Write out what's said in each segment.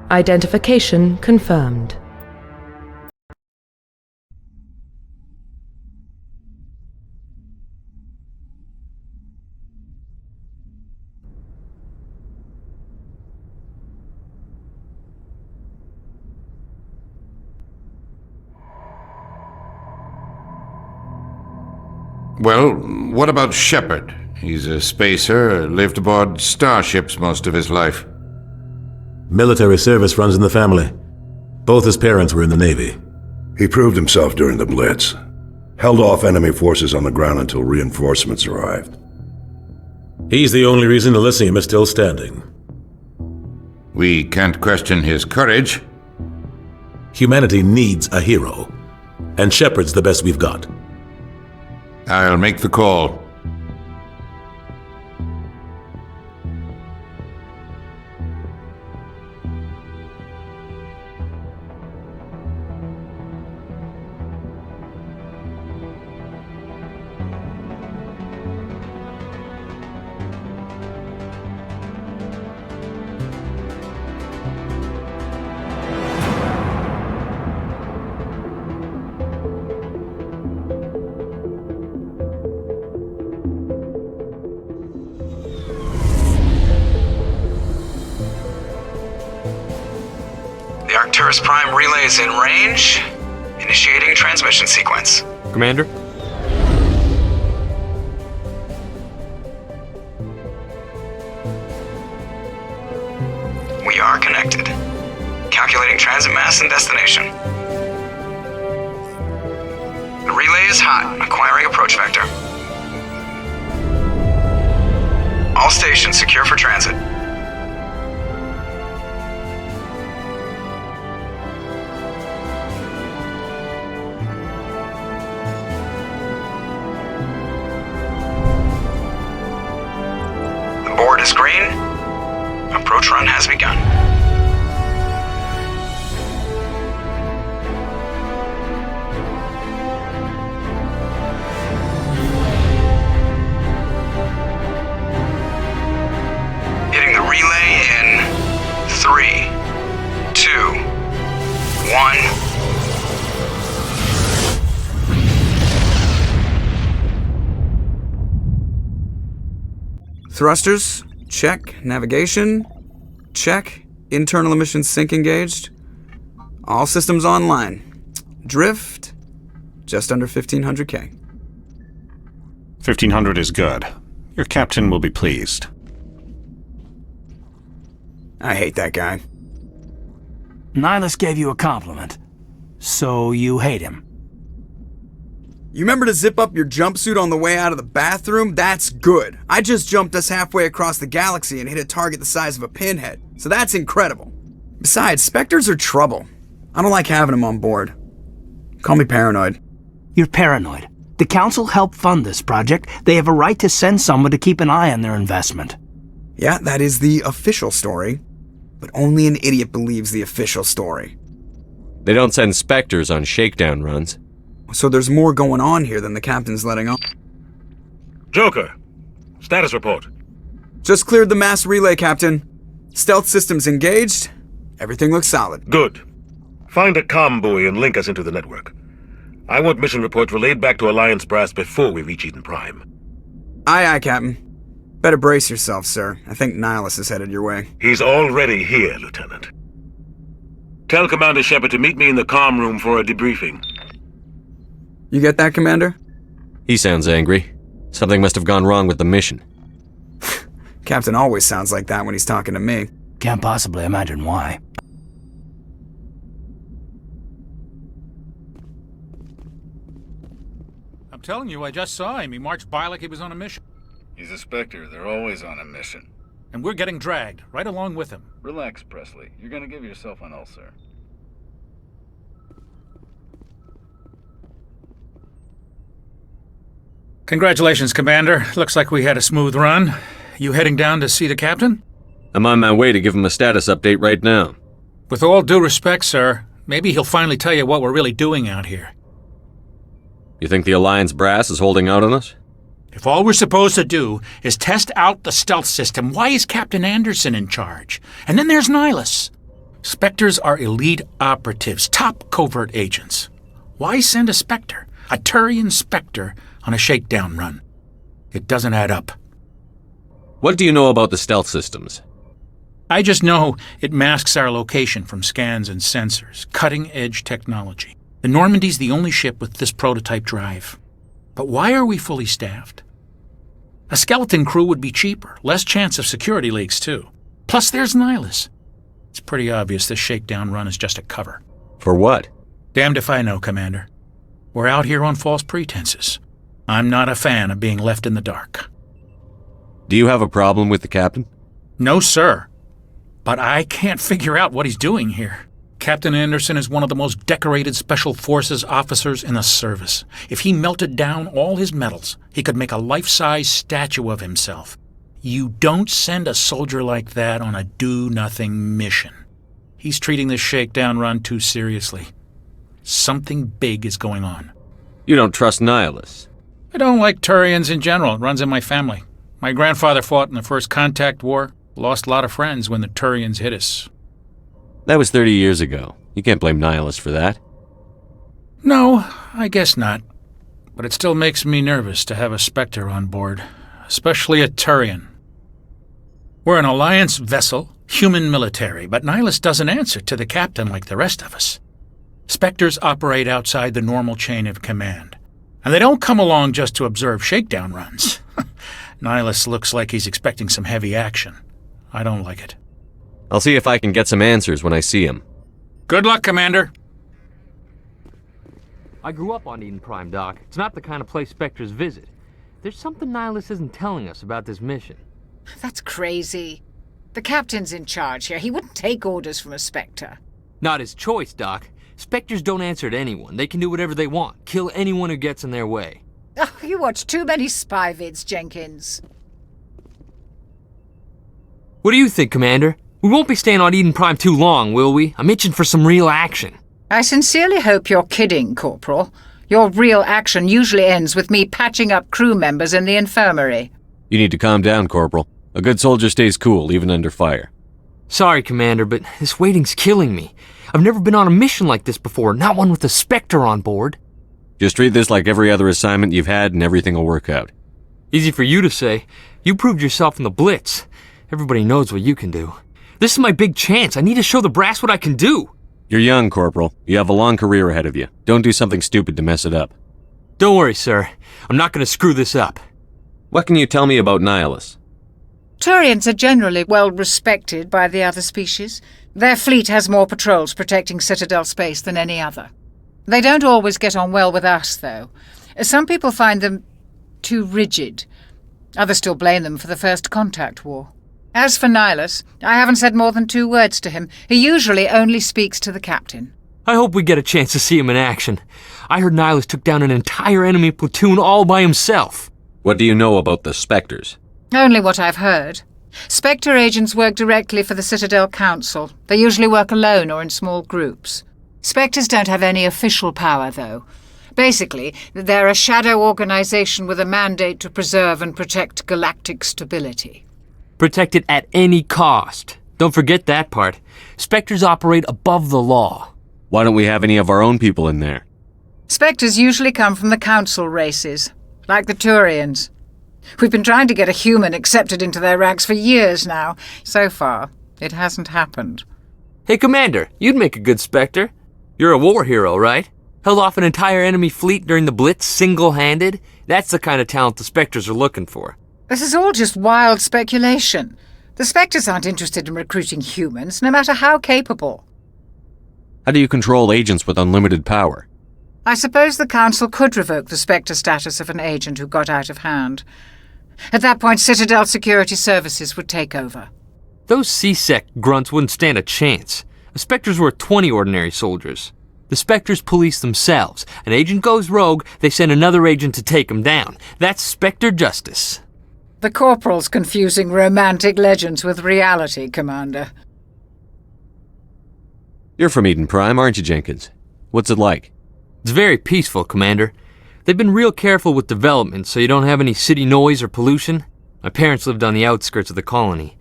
Identification confirmed. Well, what about Shepard? He's a spacer, lived aboard starships most of his life. Military service runs in the family. Both his parents were in the Navy. He proved himself during the Blitz. Held off enemy forces on the ground until reinforcements arrived. He's the only reason Elysium is still standing. We can't question his courage. Humanity needs a hero, and Shepard's the best we've got. I'll make the call. Arcturus Prime relay is in range. Initiating transmission sequence. Commander? We are connected. Calculating transit mass and destination. The relay is hot, acquiring approach vector. All stations secure for transit. Board is green. Approach run has begun. Hitting the relay in 3, 2, 1. Thrusters, check. Navigation, check. Internal emissions sync engaged. All systems online. Drift, just under 1500K. 1500 is good. Your captain will be pleased. I hate that guy. Nihilus gave you a compliment. So you hate him. You remember to zip up your jumpsuit on the way out of the bathroom? That's good. I just jumped us halfway across the galaxy and hit a target the size of a pinhead, so that's incredible. Besides, Spectres are trouble. I don't like having them on board. Call me paranoid. You're paranoid. The Council helped fund this project. They have a right to send someone to keep an eye on their investment. Yeah, that is the official story. But only an idiot believes the official story. They don't send Spectres on shakedown runs. So there's more going on here than the captain's letting on. Joker, status report. Just cleared the mass relay, Captain. Stealth systems engaged. Everything looks solid. Good. Find a comm buoy and link us into the network. I want mission reports relayed back to Alliance Brass before we reach Eden Prime. Aye, aye, Captain. Better brace yourself, sir. I think Nihilus is headed your way. He's already here, Lieutenant. Tell Commander Shepard to meet me in the comm room for a debriefing. You get that, Commander? He sounds angry. Something must have gone wrong with the mission. Captain always sounds like that when he's talking to me. Can't possibly imagine why. I'm telling you, I just saw him. He marched by like he was on a mission. He's a Spectre. They're always on a mission. And we're getting dragged, right along with him. Relax, Presley. You're gonna give yourself an ulcer. Congratulations, Commander. Looks like we had a smooth run. You heading down to see the captain? I'm on my way to give him a status update right now. With all due respect, sir, maybe he'll finally tell you what we're really doing out here. You think the Alliance brass is holding out on us? If all we're supposed to do is test out the stealth system, why is Captain Anderson in charge? And then there's Nihilus. Spectres are elite operatives, top covert agents. Why send a Spectre, a Turian Spectre, on a shakedown run? It doesn't add up. What do you know about the stealth systems? I just know it masks our location from scans and sensors. Cutting-edge technology. The Normandy's the only ship with this prototype drive. But why are we fully staffed? A skeleton crew would be cheaper, less chance of security leaks too. Plus there's Nihilus. It's pretty obvious this shakedown run is just a cover. For what? Damned if I know, Commander. We're out here on false pretenses. I'm not a fan of being left in the dark. Do you have a problem with the captain? No, sir. But I can't figure out what he's doing here. Captain Anderson is one of the most decorated Special Forces officers in the service. If he melted down all his medals, he could make a life-size statue of himself. You don't send a soldier like that on a do-nothing mission. He's treating this shakedown run too seriously. Something big is going on. You don't trust Nihilus? I don't like Turians in general. It runs in my family. My grandfather fought in the First Contact War. Lost a lot of friends when the Turians hit us. That was 30 years ago. You can't blame Nihilus for that. No, I guess not. But it still makes me nervous to have a Spectre on board, especially a Turian. We're an Alliance vessel, human military, but Nihilus doesn't answer to the captain like the rest of us. Spectres operate outside the normal chain of command, and they don't come along just to observe shakedown runs. Nihilus looks like he's expecting some heavy action. I don't like it. I'll see if I can get some answers when I see him. Good luck, Commander. I grew up on Eden Prime, Doc. It's not the kind of place Spectres visit. There's something Nihilus isn't telling us about this mission. That's crazy. The captain's in charge here. He wouldn't take orders from a Spectre. Not his choice, Doc. Spectres don't answer to anyone. They can do whatever they want. Kill anyone who gets in their way. Oh, you watch too many spy vids, Jenkins. What do you think, Commander? We won't be staying on Eden Prime too long, will we? I'm itching for some real action. I sincerely hope you're kidding, Corporal. Your real action usually ends with me patching up crew members in the infirmary. You need to calm down, Corporal. A good soldier stays cool, even under fire. Sorry, Commander, but this waiting's killing me. I've never been on a mission like this before, not one with a Spectre on board. Just treat this like every other assignment you've had and everything will work out. Easy for you to say. You proved yourself in the Blitz. Everybody knows what you can do. This is my big chance. I need to show the brass what I can do. You're young, Corporal. You have a long career ahead of you. Don't do something stupid to mess it up. Don't worry, sir. I'm not going to screw this up. What can you tell me about Nihilus? Turians are generally well respected by the other species. Their fleet has more patrols protecting Citadel space than any other. They don't always get on well with us, though. Some people find them too rigid. Others still blame them for the First Contact War. As for Nihilus, I haven't said more than 2 words to him. He usually only speaks to the captain. I hope we get a chance to see him in action. I heard Nihilus took down an entire enemy platoon all by himself. What do you know about the Spectres? Only what I've heard. Spectre agents work directly for the Citadel Council. They usually work alone or in small groups. Spectres don't have any official power, though. Basically, they're a shadow organization with a mandate to preserve and protect galactic stability. Protect it at any cost. Don't forget that part. Spectres operate above the law. Why don't we have any of our own people in there? Spectres usually come from the Council races, like the Turians. We've been trying to get a human accepted into their ranks for years now. So far, it hasn't happened. Hey, Commander, you'd make a good Spectre. You're a war hero, right? Held off an entire enemy fleet during the Blitz single-handed? That's the kind of talent the Spectres are looking for. This is all just wild speculation. The Spectres aren't interested in recruiting humans, no matter how capable. How do you control agents with unlimited power? I suppose the Council could revoke the Spectre status of an agent who got out of hand. At that point, Citadel Security Services would take over. Those C-Sec grunts wouldn't stand a chance. The Spectres were 20 ordinary soldiers. The Spectres police themselves. An agent goes rogue, they send another agent to take him down. That's Spectre justice. The Corporal's confusing romantic legends with reality, Commander. You're from Eden Prime, aren't you, Jenkins? What's it like? It's very peaceful, Commander. They've been real careful with development so you don't have any city noise or pollution. My parents lived on the outskirts of the colony.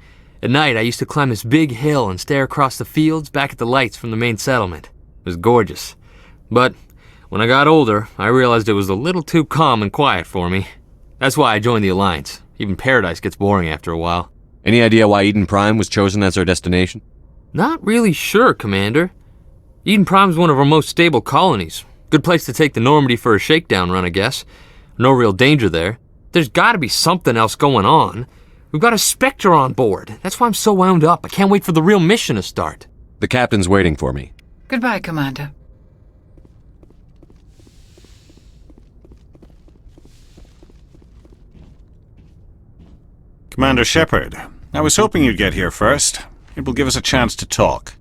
At night, I used to climb this big hill and stare across the fields back at the lights from the main settlement. It was gorgeous. But when I got older, I realized it was a little too calm and quiet for me. That's why I joined the Alliance. Even Paradise gets boring after a while. Any idea why Eden Prime was chosen as our destination? Not really sure, Commander. Eden Prime's one of our most stable colonies. Good place to take the Normandy for a shakedown run, I guess. No real danger there. There's gotta be something else going on. We've got a Spectre on board. That's why I'm so wound up. I can't wait for the real mission to start. The captain's waiting for me. Goodbye, Commander. Commander Shepard, I was hoping you'd get here first. It will give us a chance to talk.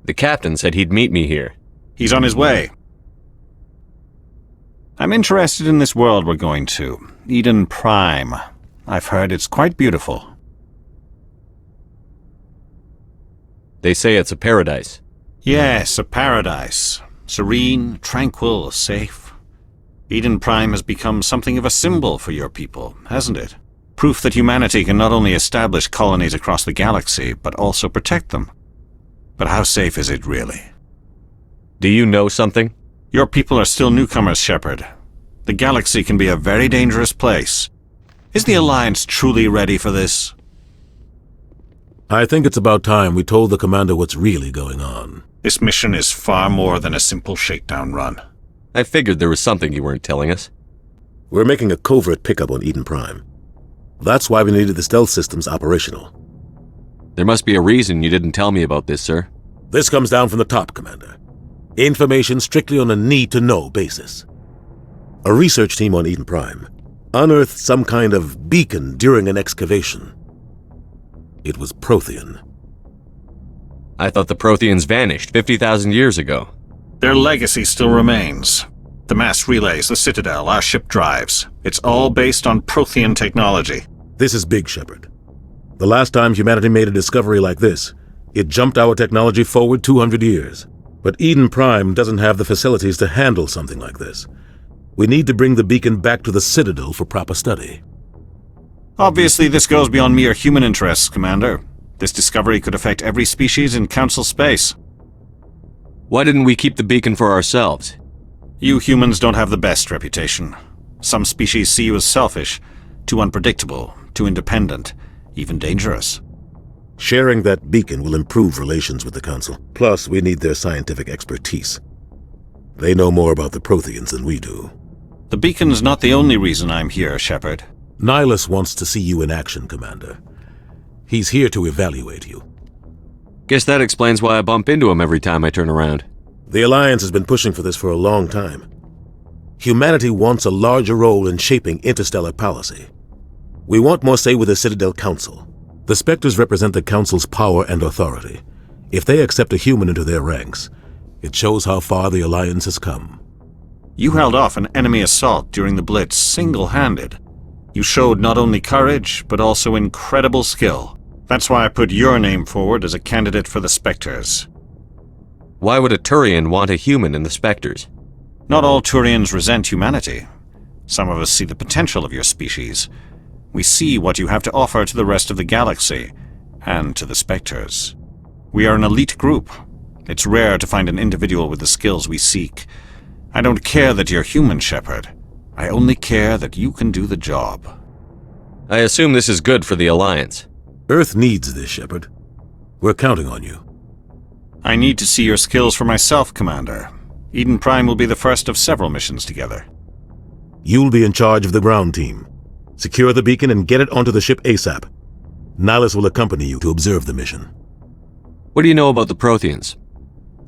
The captain said he'd meet me here. He's on his way. I'm interested in this world we're going to, Eden Prime. I've heard it's quite beautiful. They say it's a paradise. Yes, a paradise. Serene, tranquil, safe. Eden Prime has become something of a symbol for your people, hasn't it? Proof that humanity can not only establish colonies across the galaxy, but also protect them. But how safe is it really? Do you know something? Your people are still newcomers, Shepard. The galaxy can be a very dangerous place. Is the Alliance truly ready for this? I think it's about time we told the commander what's really going on. This mission is far more than a simple shakedown run. I figured there was something you weren't telling us. We're making a covert pickup on Eden Prime. That's why we needed the stealth systems operational. There must be a reason you didn't tell me about this, sir. This comes down from the top, Commander. Information strictly on a need-to-know basis. A research team on Eden Prime unearthed some kind of beacon during an excavation. It was Prothean. I thought the Protheans vanished 50,000 years ago. Their legacy still remains. The mass relays, the Citadel, our ship drives. It's all based on Prothean technology. This is big, Shepard. The last time humanity made a discovery like this, it jumped our technology forward 200 years. But Eden Prime doesn't have the facilities to handle something like this. We need to bring the beacon back to the Citadel for proper study. Obviously, this goes beyond mere human interests, Commander. This discovery could affect every species in Council space. Why didn't we keep the beacon for ourselves? You humans don't have the best reputation. Some species see you as selfish, too unpredictable, too independent, even dangerous. Sharing that beacon will improve relations with the Council. Plus, we need their scientific expertise. They know more about the Protheans than we do. The beacon's not the only reason I'm here, Shepard. Nihilus wants to see you in action, Commander. He's here to evaluate you. Guess that explains why I bump into him every time I turn around. The Alliance has been pushing for this for a long time. Humanity wants a larger role in shaping interstellar policy. We want more say with the Citadel Council. The Spectres represent the Council's power and authority. If they accept a human into their ranks, it shows how far the Alliance has come. You held off an enemy assault during the Blitz single-handed. You showed not only courage, but also incredible skill. That's why I put your name forward as a candidate for the Spectres. Why would a Turian want a human in the Spectres? Not all Turians resent humanity. Some of us see the potential of your species. We see what you have to offer to the rest of the galaxy, and to the Spectres. We are an elite group. It's rare to find an individual with the skills we seek. I don't care that you're human, Shepard. I only care that you can do the job. I assume this is good for the Alliance. Earth needs this, Shepard. We're counting on you. I need to see your skills for myself, Commander. Eden Prime will be the first of several missions together. You'll be in charge of the ground team. Secure the beacon and get it onto the ship ASAP. Nihilus will accompany you to observe the mission. What do you know about the Protheans?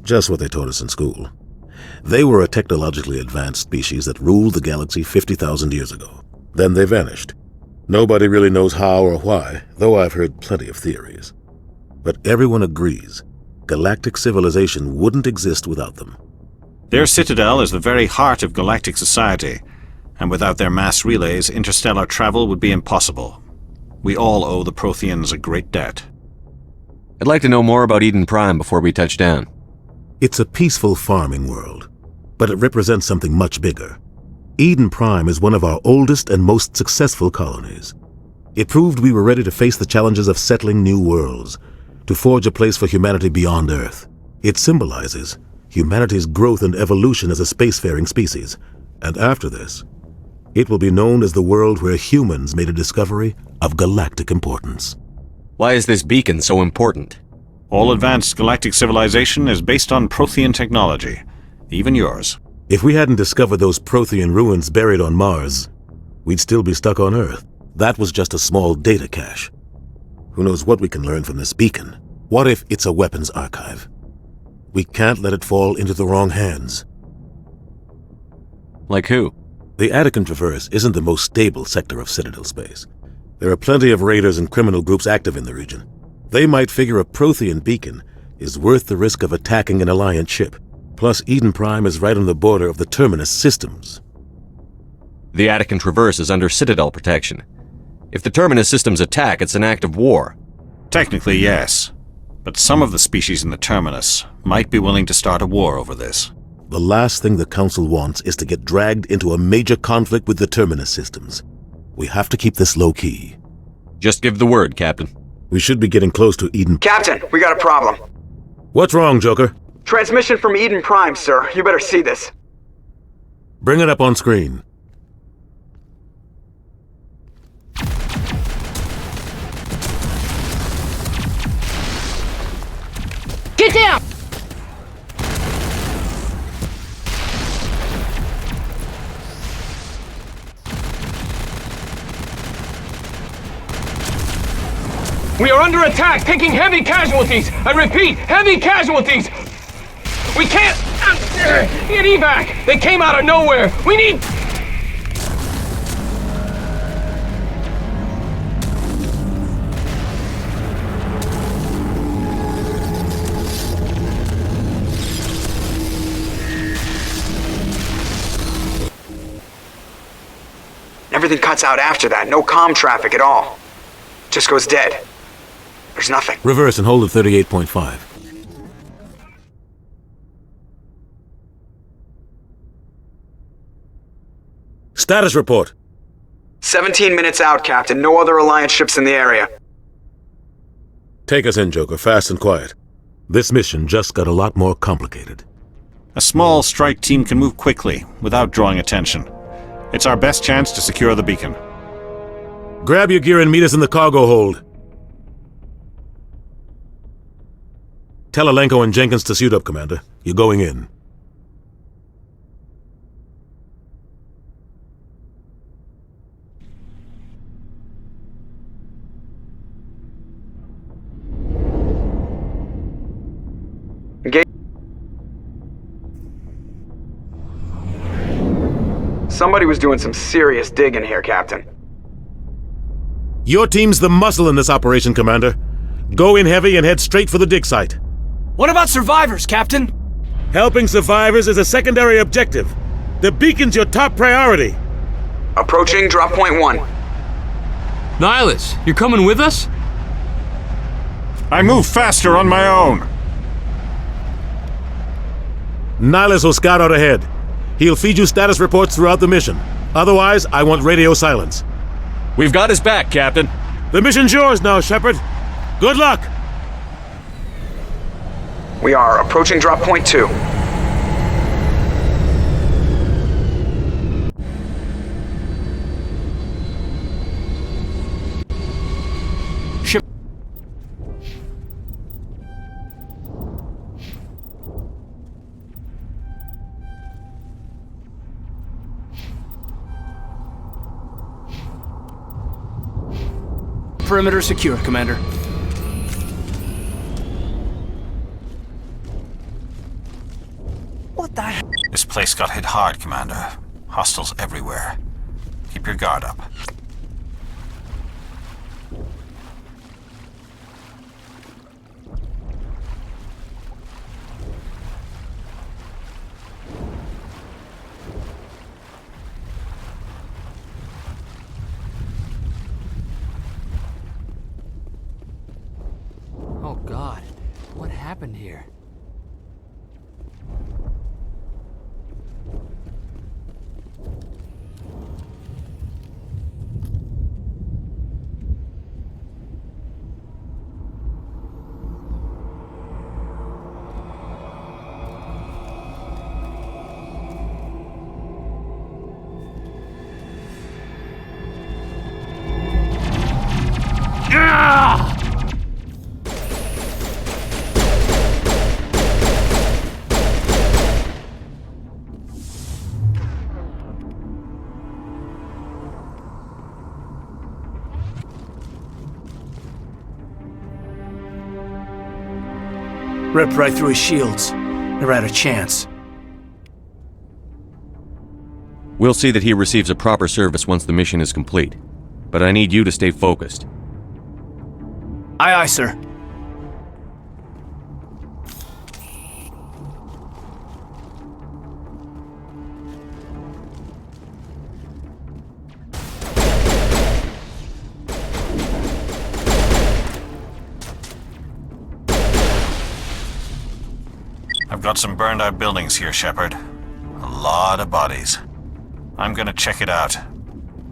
Just what they taught us in school. They were a technologically advanced species that ruled the galaxy 50,000 years ago. Then they vanished. Nobody really knows how or why, though I've heard plenty of theories. But everyone agrees, galactic civilization wouldn't exist without them. Their citadel is the very heart of galactic society, and without their mass relays, interstellar travel would be impossible. We all owe the Protheans a great debt. I'd like to know more about Eden Prime before we touch down. It's a peaceful farming world, but it represents something much bigger. Eden Prime is one of our oldest and most successful colonies. It proved we were ready to face the challenges of settling new worlds, to forge a place for humanity beyond Earth. It symbolizes humanity's growth and evolution as a spacefaring species. And after this, it will be known as the world where humans made a discovery of galactic importance. Why is this beacon so important? All advanced galactic civilization is based on Prothean technology, even yours. If we hadn't discovered those Prothean ruins buried on Mars, we'd still be stuck on Earth. That was just a small data cache. Who knows what we can learn from this beacon? What if it's a weapons archive? We can't let it fall into the wrong hands. Like who? The Attican Traverse isn't the most stable sector of Citadel space. There are plenty of raiders and criminal groups active in the region. They might figure a Prothean beacon is worth the risk of attacking an Alliance ship. Plus, Eden Prime is right on the border of the Terminus systems. The Attican Traverse is under Citadel protection. If the Terminus systems attack, it's an act of war. Technically, yes. But some of the species in the Terminus might be willing to start a war over this. The last thing the Council wants is to get dragged into a major conflict with the Terminus systems. We have to keep this low-key. Just give the word, Captain. We should be getting close to Eden. Captain, we got a problem. What's wrong, Joker? Transmission from Eden Prime, sir. You better see this. Bring it up on screen. Get down! We are under attack, taking heavy casualties. I repeat, heavy casualties. We can't get evac. They came out of nowhere. We need... Everything cuts out after that. No comm traffic at all. Just goes dead. There's nothing. Reverse and hold at 38.5. Status report. 17 minutes out, Captain. No other Alliance ships in the area. Take us in, Joker, fast and quiet. This mission just got a lot more complicated. A small strike team can move quickly, without drawing attention. It's our best chance to secure the beacon. Grab your gear and meet us in the cargo hold. Tell Alenko and Jenkins to suit up, Commander. You're going in. Somebody was doing some serious digging here, Captain. Your team's the muscle in this operation, Commander. Go in heavy and head straight for the dig site. What about survivors, Captain? Helping survivors is a secondary objective. The beacon's your top priority. Approaching drop point 1. Nihilus, you're coming with us? I move faster on my own. Nihilus will scout out ahead. He'll feed you status reports throughout the mission. Otherwise, I want radio silence. We've got his back, Captain. The mission's yours now, Shepard. Good luck! We are approaching drop point 2. Ship. Perimeter secure, Commander. What the hell? This place got hit hard, Commander. Hostiles everywhere. Keep your guard up. Oh God, what happened here? Ripped right through his shields. Never had a chance. We'll see that he receives a proper service once the mission is complete. But I need you to stay focused. Aye, aye, sir. I've got some burned out buildings here, Shepard. A lot of bodies. I'm gonna check it out.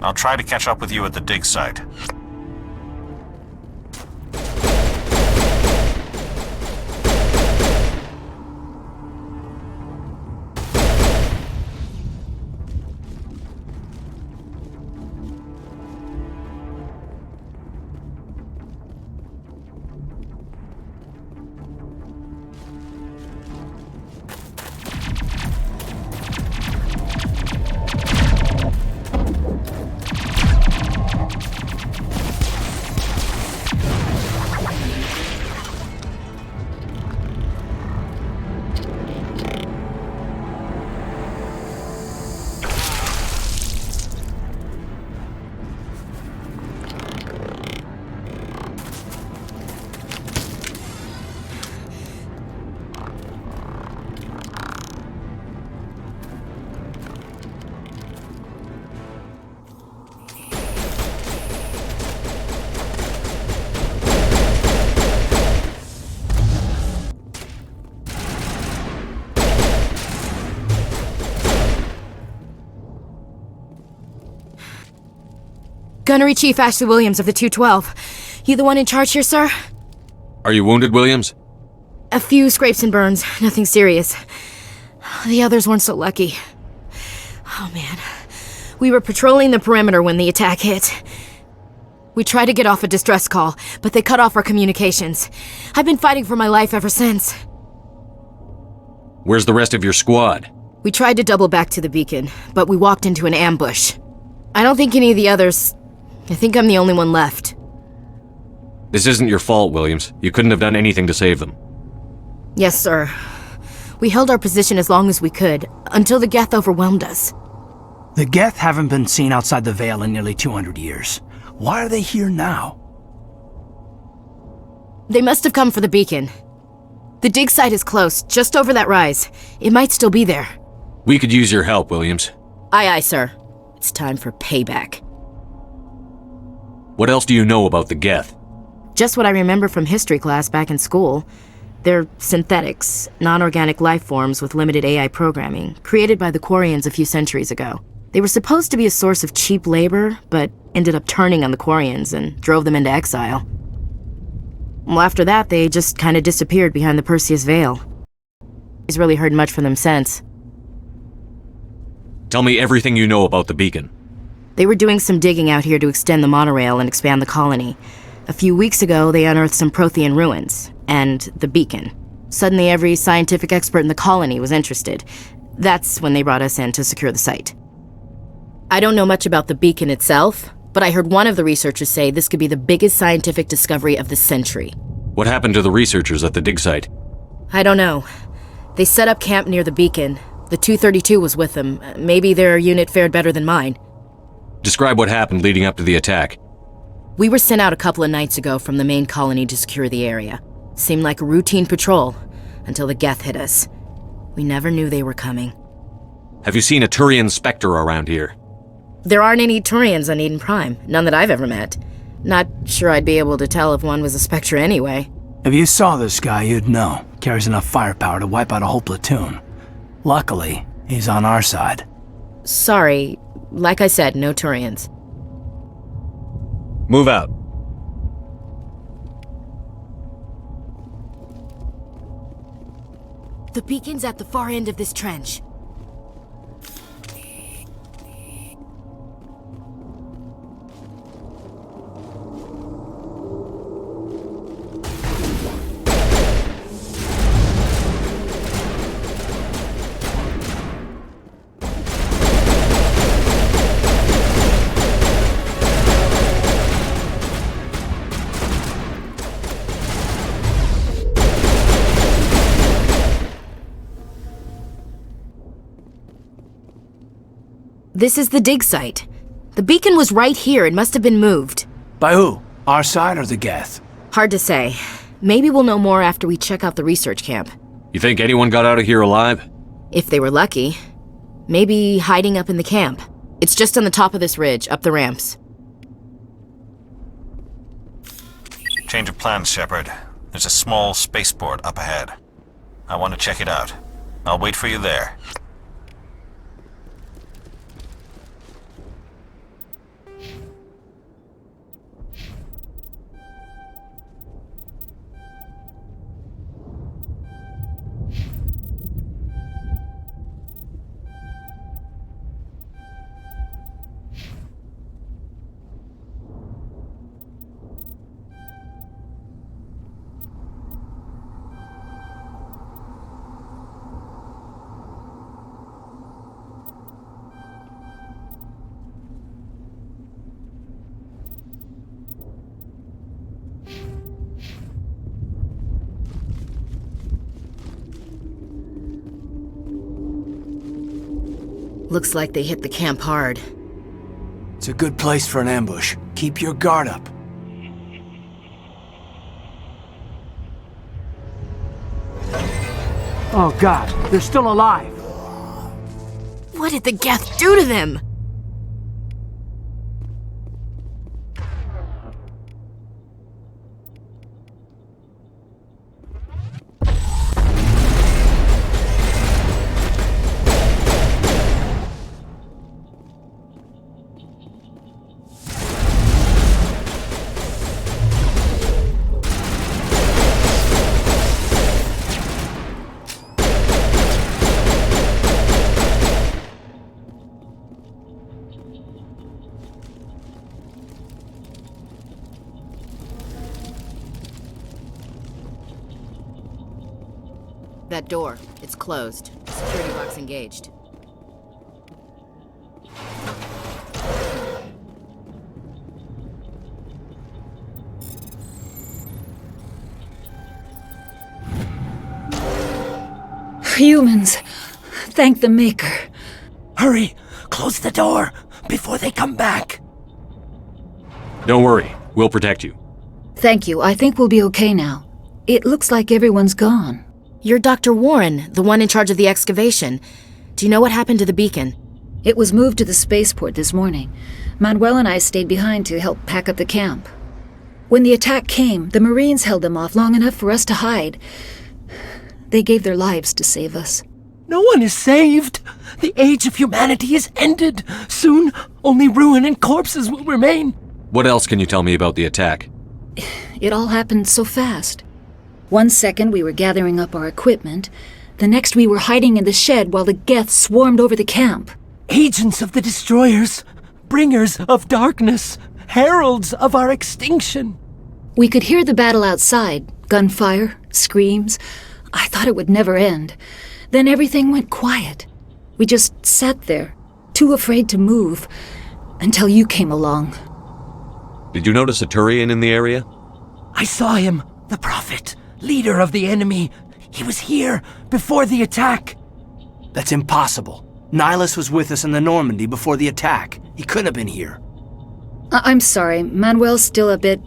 I'll try to catch up with you at the dig site. Gunnery Chief Ashley Williams of the 212. You the one in charge here, sir? Are you wounded, Williams? A few scrapes and burns, nothing serious. The others weren't so lucky. Oh man. We were patrolling the perimeter when the attack hit. We tried to get off a distress call, but they cut off our communications. I've been fighting for my life ever since. Where's the rest of your squad? We tried to double back to the beacon, but we walked into an ambush. I don't think any of the others... I think I'm the only one left. This isn't your fault, Williams. You couldn't have done anything to save them. Yes, sir. We held our position as long as we could, until the Geth overwhelmed us. The Geth haven't been seen outside the Veil in nearly 200 years. Why are they here now? They must have come for the beacon. The dig site is close, just over that rise. It might still be there. We could use your help, Williams. Aye, aye, sir. It's time for payback. What else do you know about the Geth? Just what I remember from history class back in school. They're synthetics, non-organic life forms with limited AI programming, created by the Quarians a few centuries ago. They were supposed to be a source of cheap labor, but ended up turning on the Quarians and drove them into exile. Well, after that, they just kind of disappeared behind the Perseus Veil. He's really heard much from them since. Tell me everything you know about the beacon. They were doing some digging out here to extend the monorail and expand the colony. A few weeks ago, they unearthed some Prothean ruins, and the beacon. Suddenly, every scientific expert in the colony was interested. That's when they brought us in to secure the site. I don't know much about the beacon itself, but I heard one of the researchers say this could be the biggest scientific discovery of the century. What happened to the researchers at the dig site? I don't know. They set up camp near the beacon. The 232 was with them. Maybe their unit fared better than mine. Describe what happened leading up to the attack. We were sent out a couple of nights ago from the main colony to secure the area. Seemed like a routine patrol, until the Geth hit us. We never knew they were coming. Have you seen a Turian Spectre around here? There aren't any Turians on Eden Prime, none that I've ever met. Not sure I'd be able to tell if one was a Spectre anyway. If you saw this guy, you'd know. Carries enough firepower to wipe out a whole platoon. Luckily, he's on our side. Sorry, like I said, no Turians. Move out. The beacon's at the far end of this trench. This is the dig site. The beacon was right here. It must have been moved. By who? Our side or the Geth? Hard to say. Maybe we'll know more after we check out the research camp. You think anyone got out of here alive? If they were lucky. Maybe hiding up in the camp. It's just on the top of this ridge, up the ramps. Change of plans, Shepard. There's a small spaceport up ahead. I want to check it out. I'll wait for you there. Looks like they hit the camp hard. It's a good place for an ambush. Keep your guard up. Oh God, they're still alive. What did the Geth do to them? That door, it's closed. Security box engaged. Humans, thank the Maker. Hurry! Close the door before they come back. Don't worry, we'll protect you. Thank you. I think we'll be okay now. It looks like everyone's gone. You're Dr. Warren, the one in charge of the excavation. Do you know what happened to the beacon? It was moved to the spaceport this morning. Manuel and I stayed behind to help pack up the camp. When the attack came, the Marines held them off long enough for us to hide. They gave their lives to save us. No one is saved. The age of humanity is ended. Soon, only ruin and corpses will remain. What else can you tell me about the attack? It all happened so fast. One second we were gathering up our equipment. The next we were hiding in the shed while the Geth swarmed over the camp. Agents of the destroyers, bringers of darkness, heralds of our extinction. We could hear the battle outside. Gunfire, screams. I thought it would never end. Then everything went quiet. We just sat there, too afraid to move, until you came along. Did you notice a Turian in the area? I saw him, the Prophet, leader of the enemy. He was here before the attack. That's impossible. Nihilus was with us in the Normandy before the attack. He couldn't have been here. I'm sorry. Manuel's still a bit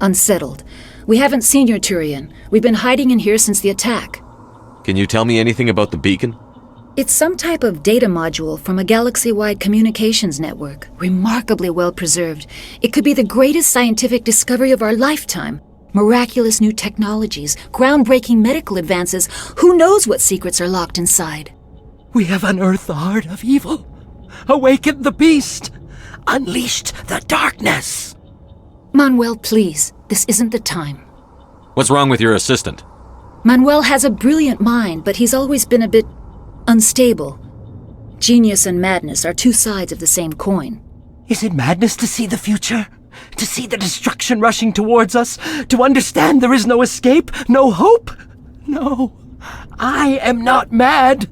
unsettled. We haven't seen your Turian. We've been hiding in here since the attack. Can you tell me anything about the beacon? It's some type of data module from a galaxy-wide communications network, remarkably well preserved. It could be the greatest scientific discovery of our lifetime. Miraculous new technologies, groundbreaking medical advances. Who knows what secrets are locked inside? We have unearthed the heart of evil, awakened the beast, unleashed the darkness. Manuel, please, this isn't the time. What's wrong with your assistant? Manuel has a brilliant mind, but he's always been a bit unstable. Genius and madness are two sides of the same coin. Is it madness to see the future? To see the destruction rushing towards us? To understand there is no escape? No hope? No. I am not mad.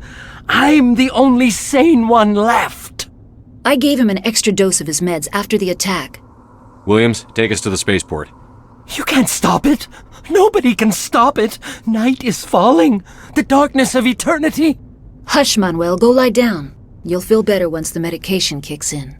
I'm the only sane one left. I gave him an extra dose of his meds after the attack. Williams, take us to the spaceport. You can't stop it. Nobody can stop it. Night is falling. The darkness of eternity. Hush, Manuel. Go lie down. You'll feel better once the medication kicks in.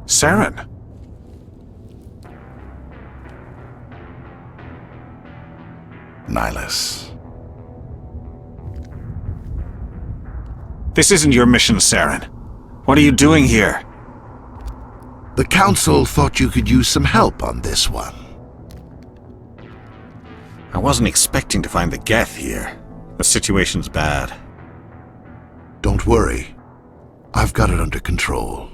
Saren! Nihilus. This isn't your mission, Saren. What are you doing here? The Council thought you could use some help on this one. I wasn't expecting to find the Geth here. The situation's bad. Don't worry. I've got it under control.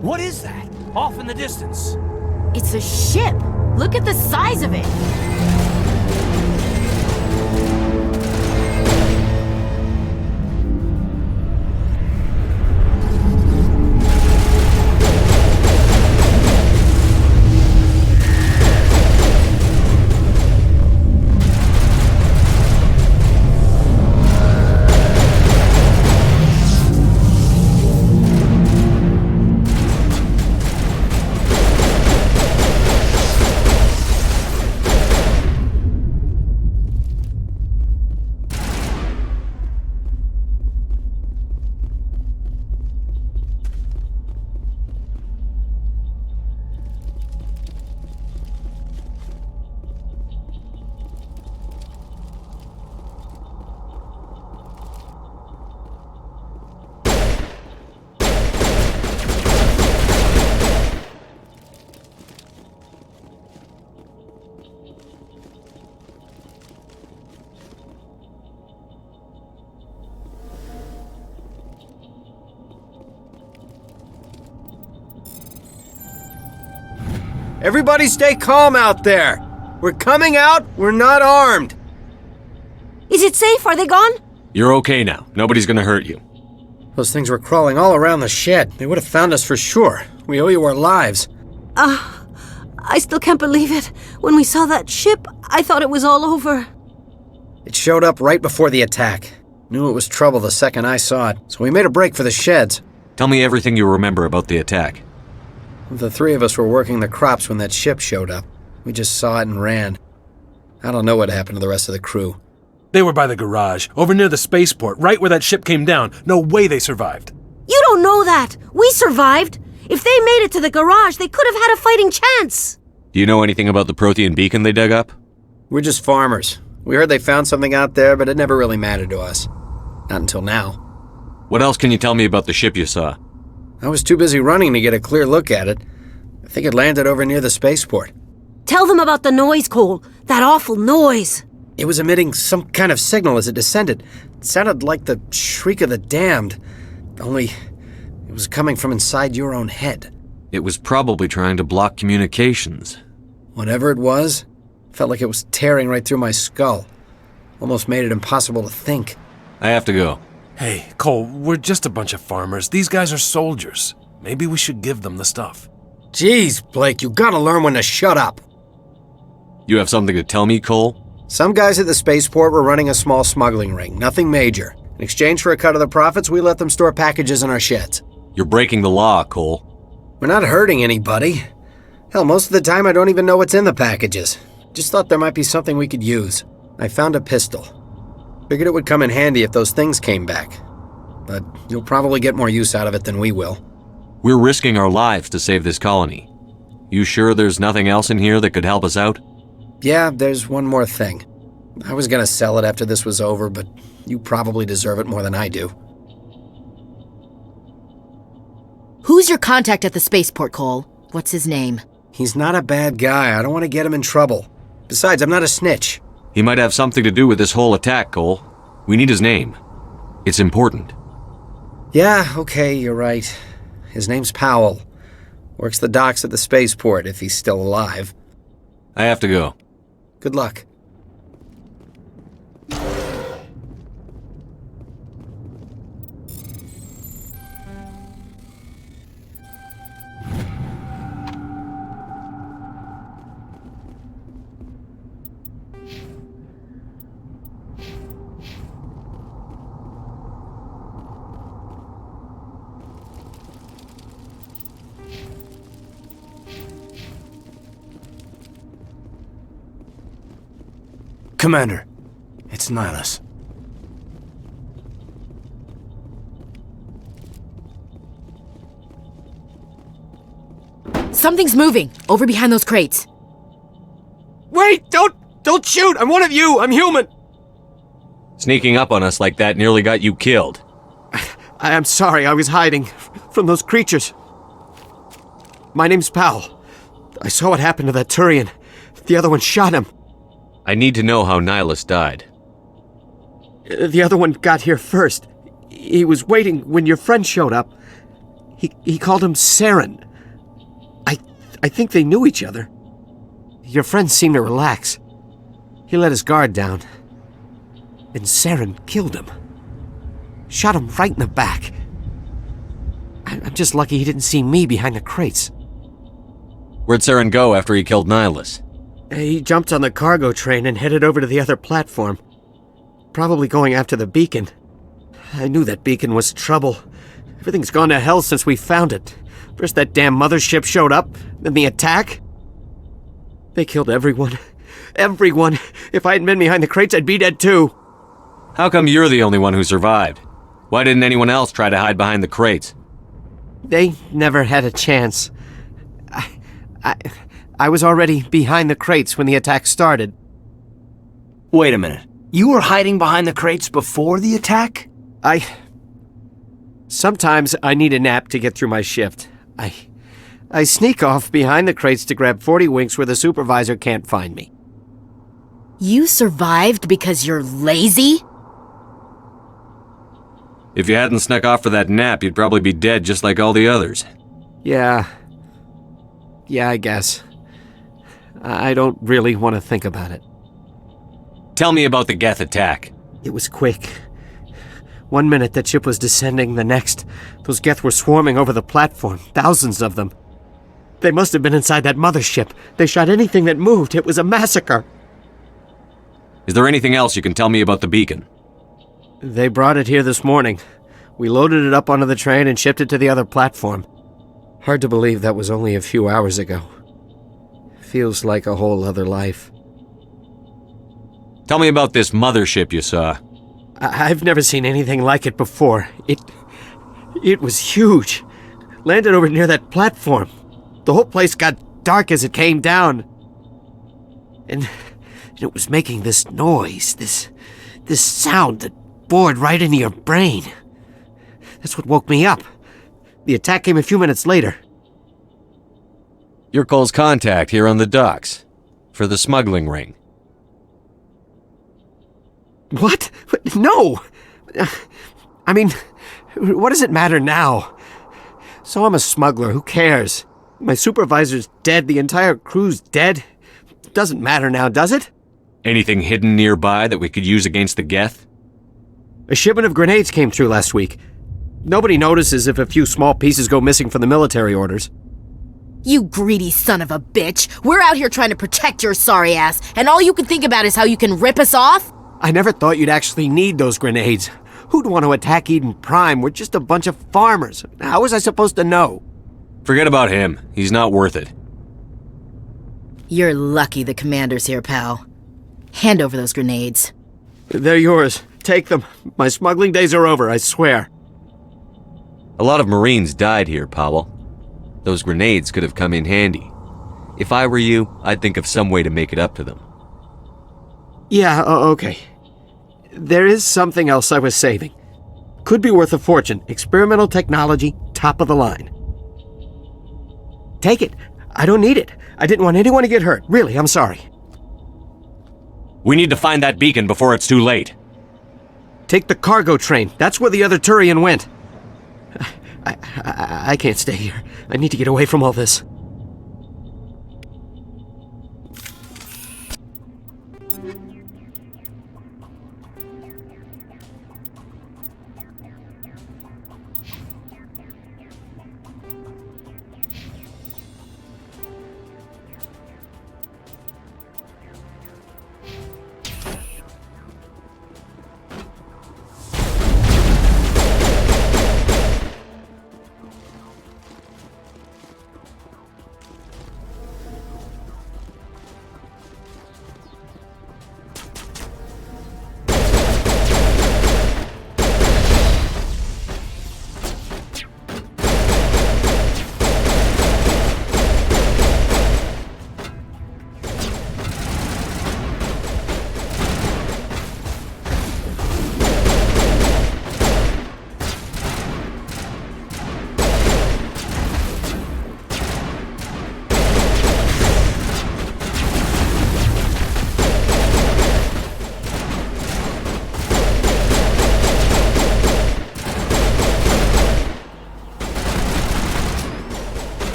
What is that? Off in the distance. It's a ship. Look at the size of it. Everybody stay calm out there. We're coming out, we're not armed. Is it safe? Are they gone? You're okay now. Nobody's gonna hurt you. Those things were crawling all around the shed. They would have found us for sure. We owe you our lives. I still can't believe it. When we saw that ship, I thought it was all over. It showed up right before the attack. Knew it was trouble the second I saw it, so we made a break for the sheds. Tell me everything you remember about the attack. The three of us were working the crops when that ship showed up. We just saw it and ran. I don't know what happened to the rest of the crew. They were by the garage, over near the spaceport, right where that ship came down. No way they survived. You don't know that. We survived. If they made it to the garage, they could have had a fighting chance. Do you know anything about the Prothean beacon they dug up? We're just farmers. We heard they found something out there, but it never really mattered to us. Not until now. What else can you tell me about the ship you saw? I was too busy running to get a clear look at it. I think it landed over near the spaceport. Tell them about the noise, Cole. That awful noise. It was emitting some kind of signal as it descended. It sounded like the shriek of the damned. Only, it was coming from inside your own head. It was probably trying to block communications. Whatever it was, felt like it was tearing right through my skull. Almost made it impossible to think. I have to go. Hey, Cole, we're just a bunch of farmers. These guys are soldiers. Maybe we should give them the stuff. Jeez, Blake, you gotta learn when to shut up. You have something to tell me, Cole? Some guys at the spaceport were running a small smuggling ring, nothing major. In exchange for a cut of the profits, we let them store packages in our sheds. You're breaking the law, Cole. We're not hurting anybody. Hell, most of the time I don't even know what's in the packages. Just thought there might be something we could use. I found a pistol. Figured it would come in handy if those things came back. But you'll probably get more use out of it than we will. We're risking our lives to save this colony. You sure there's nothing else in here that could help us out? Yeah, there's one more thing. I was gonna sell it after this was over, but you probably deserve it more than I do. Who's your contact at the spaceport, Cole? What's his name? He's not a bad guy. I don't want to get him in trouble. Besides, I'm not a snitch. He might have something to do with this whole attack, Cole. We need his name. It's important. Yeah, okay, you're right. His name's Powell. Works the docks at the spaceport, if he's still alive. I have to go. Good luck. Commander, it's Nihilus. Something's moving, over behind those crates. Wait! Don't shoot! I'm one of you! I'm human! Sneaking up on us like that nearly got you killed. I'm sorry, I was hiding from those creatures. My name's Powell. I saw what happened to that Turian. The other one shot him. I need to know how Nihilus died. The other one got here first. He was waiting when your friend showed up. He called him Saren. I think they knew each other. Your friend seemed to relax. He let his guard down. And Saren killed him. Shot him right in the back. I'm just lucky he didn't see me behind the crates. Where'd Saren go after he killed Nihilus? He jumped on the cargo train and headed over to the other platform. Probably going after the beacon. I knew that beacon was trouble. Everything's gone to hell since we found it. First that damn mothership showed up, then the attack. They killed everyone. Everyone! If I hadn't been behind the crates, I'd be dead too. How come you're the only one who survived? Why didn't anyone else try to hide behind the crates? They never had a chance. I was already behind the crates when the attack started. Wait a minute. You were hiding behind the crates before the attack? Sometimes I need a nap to get through my shift. I sneak off behind the crates to grab 40 winks where the supervisor can't find me. You survived because you're lazy? If you hadn't snuck off for that nap, you'd probably be dead just like all the others. Yeah, I guess. I don't really want to think about it. Tell me about the Geth attack. It was quick. 1 minute that ship was descending, the next, those Geth were swarming over the platform, thousands of them. They must have been inside that mothership. They shot anything that moved. It was a massacre. Is there anything else you can tell me about the beacon? They brought it here this morning. We loaded it up onto the train and shipped it to the other platform. Hard to believe that was only a few hours ago. Feels like a whole other life. Tell me about this mothership you saw. I've never seen anything like it before. It was huge. Landed over near that platform. The whole place got dark as it came down. And it was making this noise, this sound that bored right into your brain. That's what woke me up. The attack came a few minutes later. You're Cole's contact here on the docks. For the smuggling ring. What? No! I mean, what does it matter now? So I'm a smuggler, who cares? My supervisor's dead, the entire crew's dead. It doesn't matter now, does it? Anything hidden nearby that we could use against the Geth? A shipment of grenades came through last week. Nobody notices if a few small pieces go missing from the military orders. You greedy son of a bitch! We're out here trying to protect your sorry ass, and all you can think about is how you can rip us off? I never thought you'd actually need those grenades. Who'd want to attack Eden Prime? We're just a bunch of farmers. How was I supposed to know? Forget about him. He's not worth it. You're lucky the commander's here, pal. Hand over those grenades. They're yours. Take them. My smuggling days are over, I swear. A lot of Marines died here, Powell. Those grenades could have come in handy. If I were you, I'd think of some way to make it up to them. Yeah, okay. There is something else I was saving. Could be worth a fortune. Experimental technology, top of the line. Take it. I don't need it. I didn't want anyone to get hurt. Really, I'm sorry. We need to find that beacon before it's too late. Take the cargo train. That's where the other Turian went. I can't stay here. I need to get away from all this.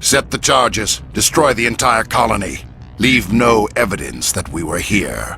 Set the charges. Destroy the entire colony. Leave no evidence that we were here.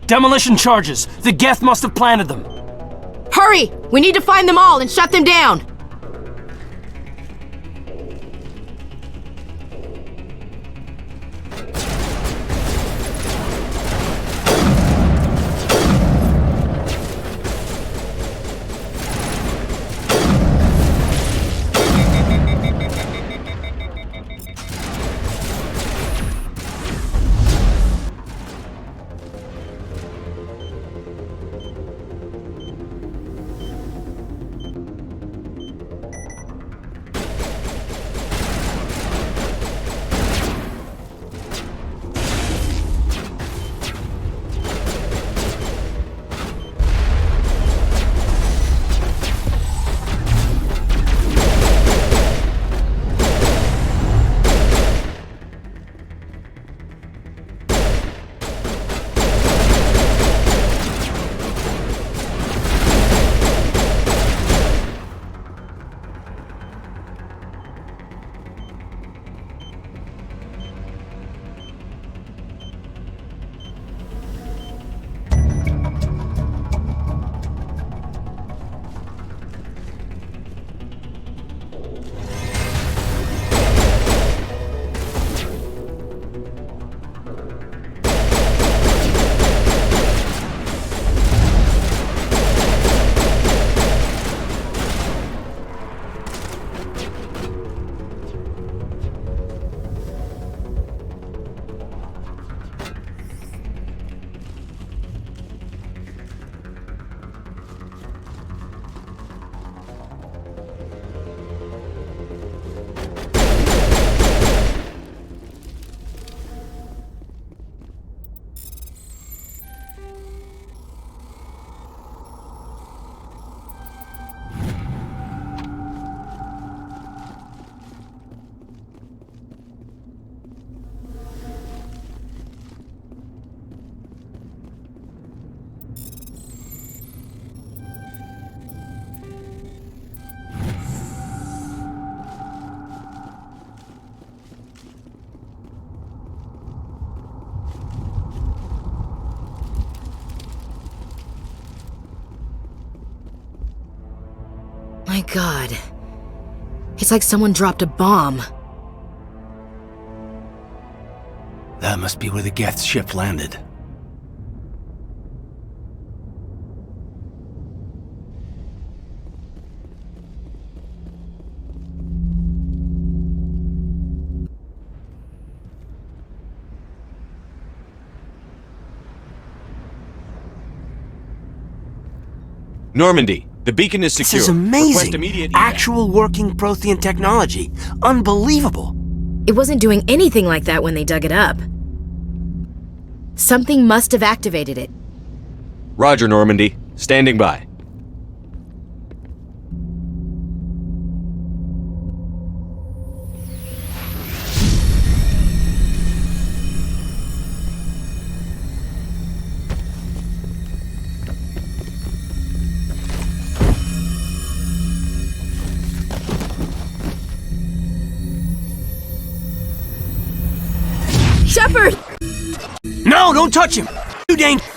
Demolition charges! The Geth must have planted them! Hurry! We need to find them all and shut them down! My God. It's like someone dropped a bomb. That must be where the Geth ship landed. Normandy, the beacon is secure. This is Request amazing! immediate evac. Actual working Prothean technology. Unbelievable! It wasn't doing anything like that when they dug it up. Something must have activated it. Roger, Normandy. Standing by. Shepard! No, don't touch him! Too dangerous!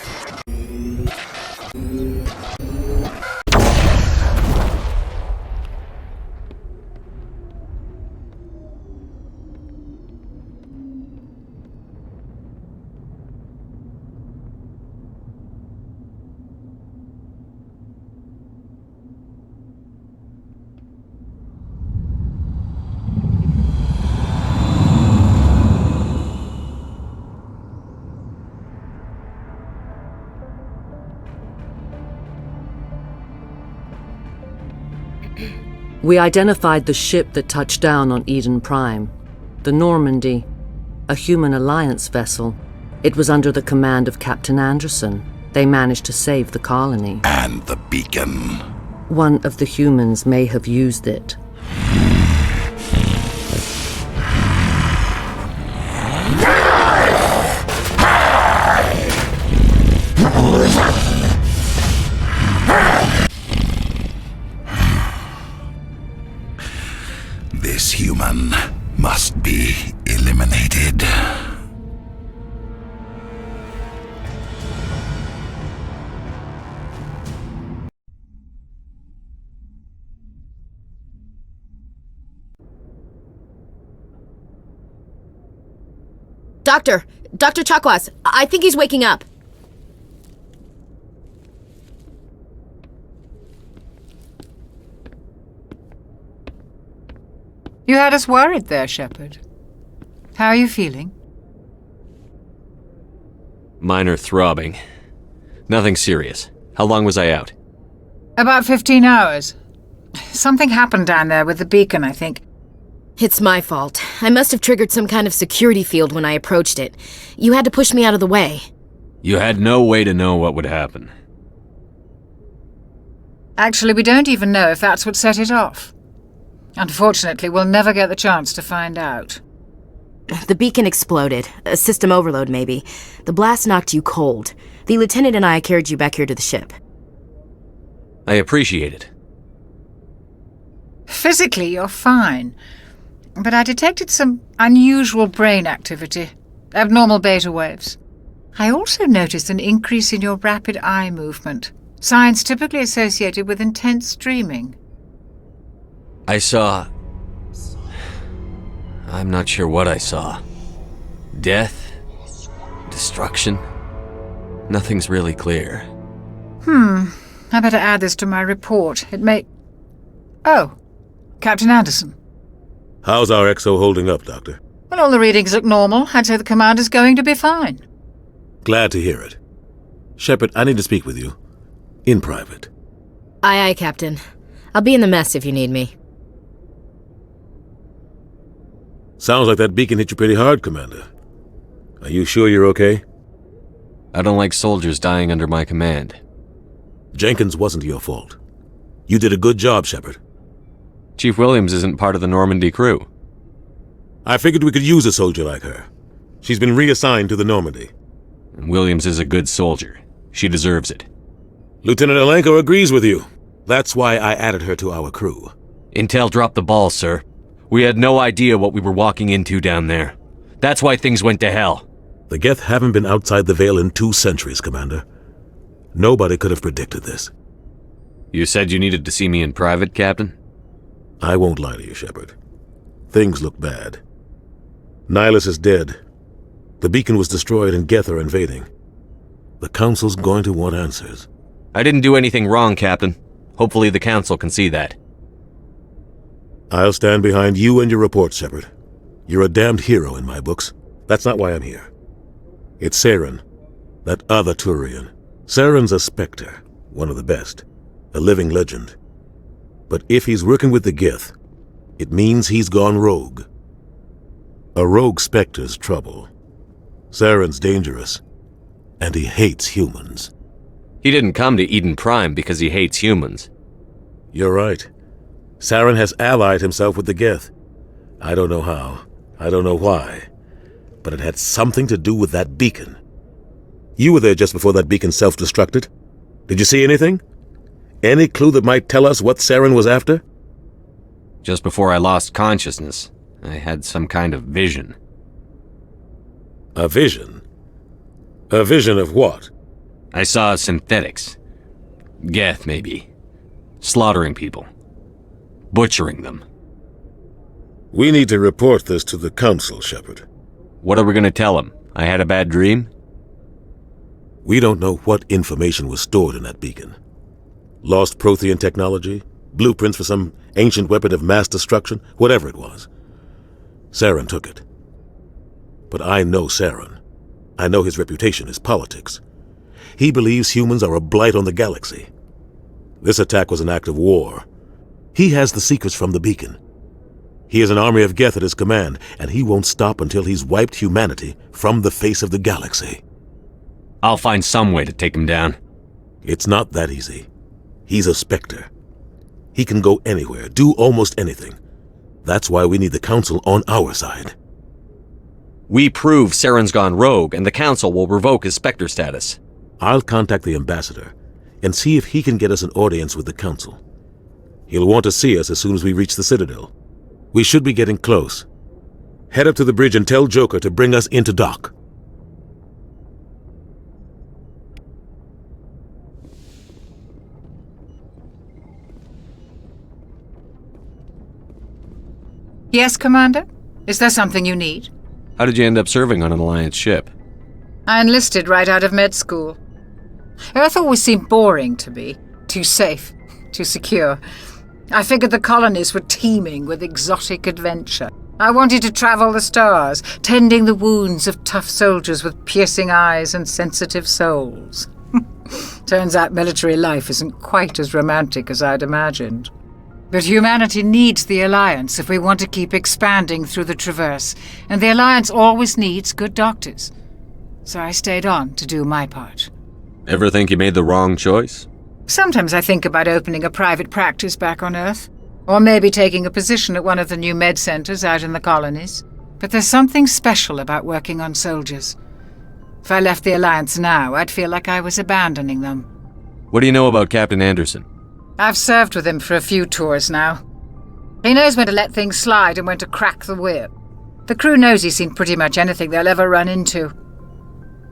We identified the ship that touched down on Eden Prime, the Normandy, a human alliance vessel. It was under the command of Captain Anderson. They managed to save the colony. And the beacon. One of the humans may have used it. This human must be eliminated. Dr. Chakwas, I think he's waking up. You had us worried there, Shepard. How are you feeling? Minor throbbing. Nothing serious. How long was I out? About 15 hours. Something happened down there with the beacon, I think. It's my fault. I must have triggered some kind of security field when I approached it. You had to push me out of the way. You had no way to know what would happen. Actually, we don't even know if that's what set it off. Unfortunately, we'll never get the chance to find out. The beacon exploded. A system overload, maybe. The blast knocked you cold. The lieutenant and I carried you back here to the ship. I appreciate it. Physically, you're fine. But I detected some unusual brain activity. Abnormal beta waves. I also noticed an increase in your rapid eye movement. Signs typically associated with intense dreaming. I saw... I'm not sure what I saw. Death? Destruction? Nothing's really clear. I better add this to my report. It may... Oh, Captain Anderson. How's our XO holding up, Doctor? Well, all the readings look normal. I'd say the commander's going to be fine. Glad to hear it. Shepard, I need to speak with you. In private. Aye, Captain. I'll be in the mess if you need me. Sounds like that beacon hit you pretty hard, Commander. Are you sure you're okay? I don't like soldiers dying under my command. Jenkins wasn't your fault. You did a good job, Shepard. Chief Williams isn't part of the Normandy crew. I figured we could use a soldier like her. She's been reassigned to the Normandy. Williams is a good soldier. She deserves it. Lieutenant Alenko agrees with you. That's why I added her to our crew. Intel dropped the ball, sir. We had no idea what we were walking into down there. That's why things went to hell. The Geth haven't been outside the Veil in 2 centuries, Commander. Nobody could have predicted this. You said you needed to see me in private, Captain? I won't lie to you, Shepard. Things look bad. Nihilus is dead. The beacon was destroyed and Geth are invading. The Council's going to want answers. I didn't do anything wrong, Captain. Hopefully the Council can see that. I'll stand behind you and your report, Shepard. You're a damned hero in my books. That's not why I'm here. It's Saren, that other Turian. Saren's a Spectre, one of the best. A living legend. But if he's working with the Geth, it means he's gone rogue. A rogue Spectre's trouble. Saren's dangerous, and he hates humans. He didn't come to Eden Prime because he hates humans. You're right. Saren has allied himself with the Geth. I don't know how. I don't know why. But it had something to do with that beacon. You were there just before that beacon self-destructed. Did you see anything? Any clue that might tell us what Saren was after? Just before I lost consciousness, I had some kind of vision. A vision? A vision of what? I saw synthetics. Geth, maybe. Slaughtering people. Butchering them. We need to report this to the Council, Shepard. What are we going to tell them? I had a bad dream? We don't know what information was stored in that beacon. Lost Prothean technology? Blueprints for some ancient weapon of mass destruction? Whatever it was. Saren took it. But I know Saren. I know his reputation, his politics. He believes humans are a blight on the galaxy. This attack was an act of war. He has the secrets from the beacon. He has an army of Geth at his command, and he won't stop until he's wiped humanity from the face of the galaxy. I'll find some way to take him down. It's not that easy. He's a Spectre. He can go anywhere, do almost anything. That's why we need the Council on our side. We prove Saren's gone rogue, and the Council will revoke his Spectre status. I'll contact the Ambassador and see if he can get us an audience with the Council. He'll want to see us as soon as we reach the Citadel. We should be getting close. Head up to the bridge and tell Joker to bring us into dock. Yes, Commander? Is there something you need? How did you end up serving on an Alliance ship? I enlisted right out of med school. Earth always seemed boring to me. Too safe, too secure. I figured the colonies were teeming with exotic adventure. I wanted to travel the stars, tending the wounds of tough soldiers with piercing eyes and sensitive souls. Turns out military life isn't quite as romantic as I'd imagined. But humanity needs the Alliance if we want to keep expanding through the Traverse, and the Alliance always needs good doctors. So I stayed on to do my part. Ever think you made the wrong choice? Sometimes I think about opening a private practice back on Earth, or maybe taking a position at one of the new med centers out in the colonies. But there's something special about working on soldiers. If I left the Alliance now, I'd feel like I was abandoning them. What do you know about Captain Anderson? I've served with him for a few tours now. He knows when to let things slide and when to crack the whip. The crew knows he's seen pretty much anything they'll ever run into.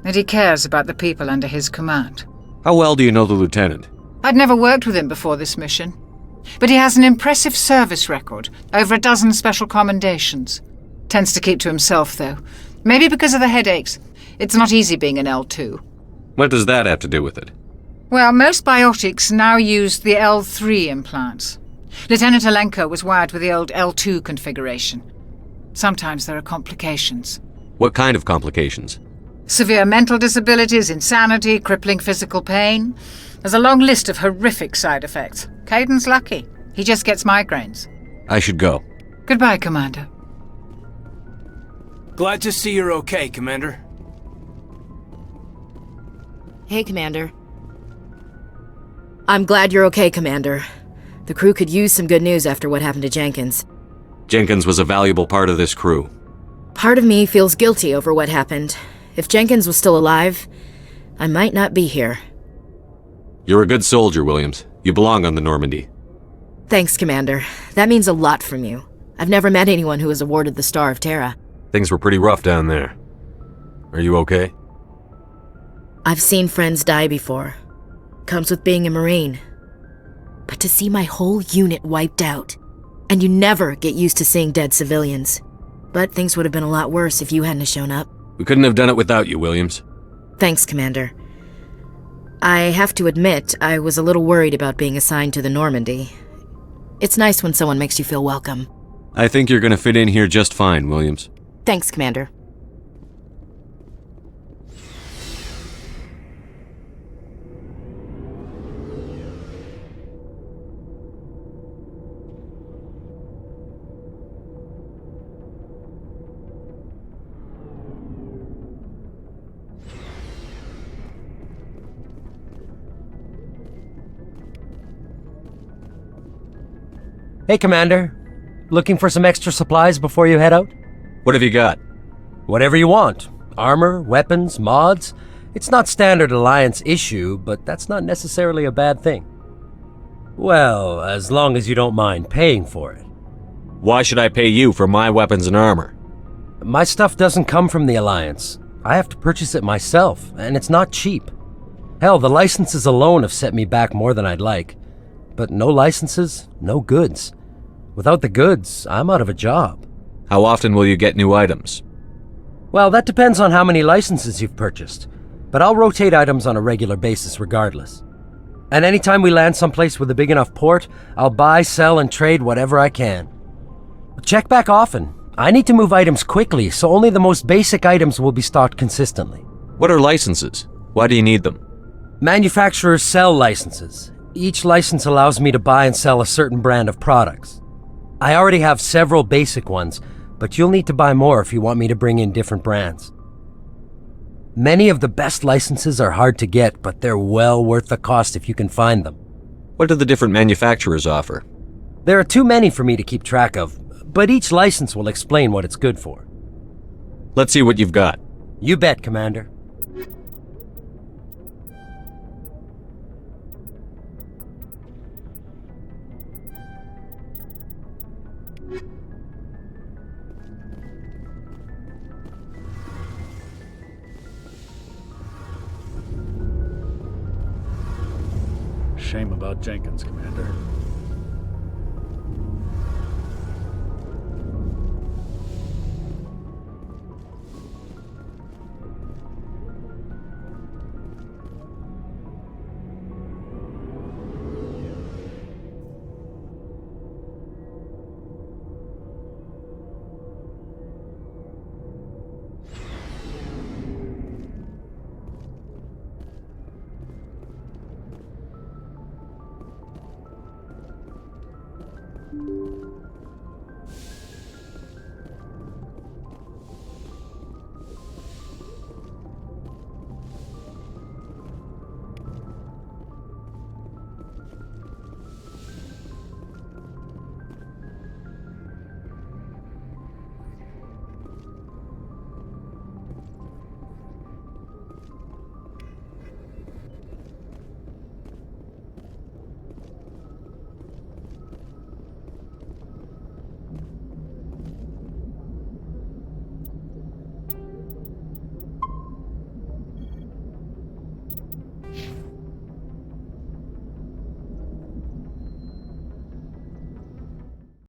And he cares about the people under his command. How well do you know the Lieutenant? I'd never worked with him before this mission. But he has an impressive service record, over 12 special commendations. Tends to keep to himself, though. Maybe because of the headaches. It's not easy being an L2. What does that have to do with it? Well, most biotics now use the L3 implants. Lieutenant Alenko was wired with the old L2 configuration. Sometimes there are complications. What kind of complications? Severe mental disabilities, insanity, crippling physical pain. There's a long list of horrific side effects. Caden's lucky. He just gets migraines. I should go. Goodbye, Commander. Glad to see you're okay, Commander. Hey, Commander. I'm glad you're okay, Commander. The crew could use some good news after what happened to Jenkins. Jenkins was a valuable part of this crew. Part of me feels guilty over what happened. If Jenkins was still alive, I might not be here. You're a good soldier, Williams. You belong on the Normandy. Thanks, Commander. That means a lot from you. I've never met anyone who was awarded the Star of Terra. Things were pretty rough down there. Are you okay? I've seen friends die before. Comes with being a Marine. But to see my whole unit wiped out, and you never get used to seeing dead civilians. But things would have been a lot worse if you hadn't shown up. We couldn't have done it without you, Williams. Thanks, Commander. I have to admit, I was a little worried about being assigned to the Normandy. It's nice when someone makes you feel welcome. I think you're gonna fit in here just fine, Williams. Thanks, Commander. Hey, Commander. Looking for some extra supplies before you head out? What have you got? Whatever you want. Armor, weapons, mods. It's not standard Alliance issue, but that's not necessarily a bad thing. Well, as long as you don't mind paying for it. Why should I pay you for my weapons and armor? My stuff doesn't come from the Alliance. I have to purchase it myself, and it's not cheap. Hell, the licenses alone have set me back more than I'd like. But no licenses, no goods. Without the goods, I'm out of a job. How often will you get new items? Well, that depends on how many licenses you've purchased. But I'll rotate items on a regular basis regardless. And anytime we land someplace with a big enough port, I'll buy, sell, and trade whatever I can. But check back often. I need to move items quickly, so only the most basic items will be stocked consistently. What are licenses? Why do you need them? Manufacturers sell licenses. Each license allows me to buy and sell a certain brand of products. I already have several basic ones, but you'll need to buy more if you want me to bring in different brands. Many of the best licenses are hard to get, but they're well worth the cost if you can find them. What do the different manufacturers offer? There are too many for me to keep track of, but each license will explain what it's good for. Let's see what you've got. You bet, Commander. Shame about Jenkins, Commander.